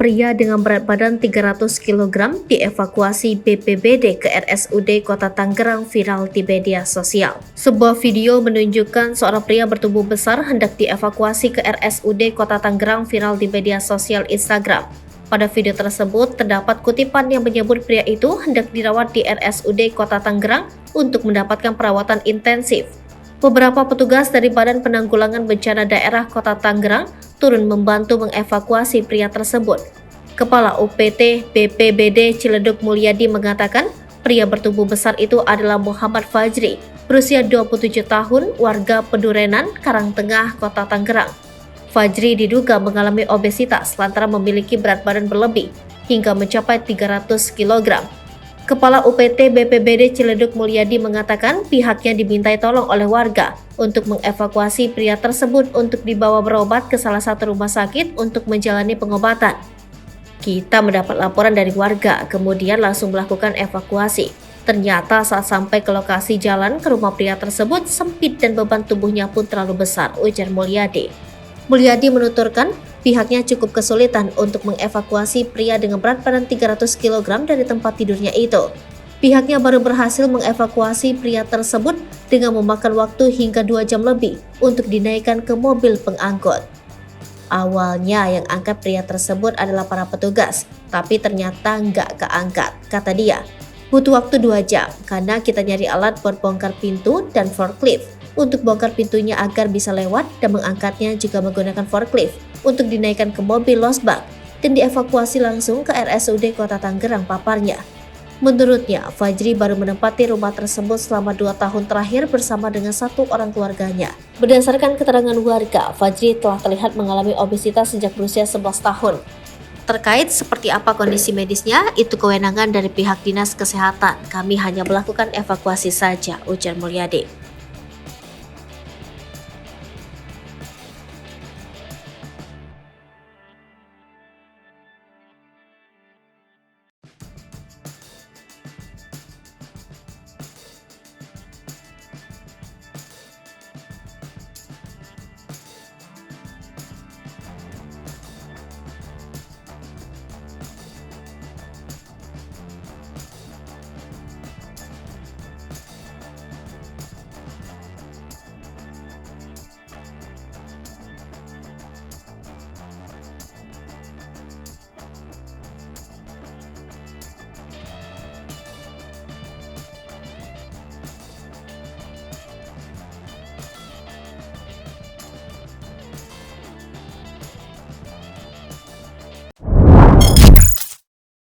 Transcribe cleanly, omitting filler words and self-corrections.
pria dengan berat badan 300 kg dievakuasi BPBD ke RSUD Kota Tangerang viral di media sosial. Sebuah video menunjukkan seorang pria bertubuh besar hendak dievakuasi ke RSUD Kota Tangerang viral di media sosial Instagram. Pada video tersebut terdapat kutipan yang menyebut pria itu hendak dirawat di RSUD Kota Tangerang untuk mendapatkan perawatan intensif. Beberapa petugas dari Badan Penanggulangan Bencana Daerah Kota Tangerang turun membantu mengevakuasi pria tersebut. Kepala UPT BPBD Ciledug Mulyadi mengatakan pria bertubuh besar itu adalah Muhammad Fajri, berusia 27 tahun, warga Pedurenan, Karangtengah, Kota Tangerang. Fajri diduga mengalami obesitas lantaran memiliki berat badan berlebih hingga mencapai 300 kg. Kepala UPT BPBD Ciledug Mulyadi mengatakan pihaknya dimintai tolong oleh warga untuk mengevakuasi pria tersebut untuk dibawa berobat ke salah satu rumah sakit untuk menjalani pengobatan. Kita mendapat laporan dari warga, kemudian langsung melakukan evakuasi. Ternyata saat sampai ke lokasi jalan ke rumah pria tersebut sempit dan beban tubuhnya pun terlalu besar, ujar Mulyadi. Mulyadi menuturkan pihaknya cukup kesulitan untuk mengevakuasi pria dengan berat badan 300 kg dari tempat tidurnya itu. Pihaknya baru berhasil mengevakuasi pria tersebut dengan memakan waktu hingga 2 jam lebih untuk dinaikkan ke mobil pengangkut. Awalnya yang angkat pria tersebut adalah para petugas, tapi ternyata nggak keangkat, kata dia. Butuh waktu 2 jam karena kita nyari alat buat bongkar pintu dan forklift untuk bongkar pintunya agar bisa lewat dan mengangkatnya juga menggunakan forklift untuk dinaikkan ke mobil losbak dan dievakuasi langsung ke RSUD Kota Tangerang, paparnya. Menurutnya, Fajri baru menempati rumah tersebut selama 2 tahun terakhir bersama dengan 1 orang keluarganya. Berdasarkan keterangan warga, Fajri telah terlihat mengalami obesitas sejak berusia 11 tahun. Terkait seperti apa kondisi medisnya, itu kewenangan dari pihak Dinas Kesehatan. Kami hanya melakukan evakuasi saja, ujar Mulyadi.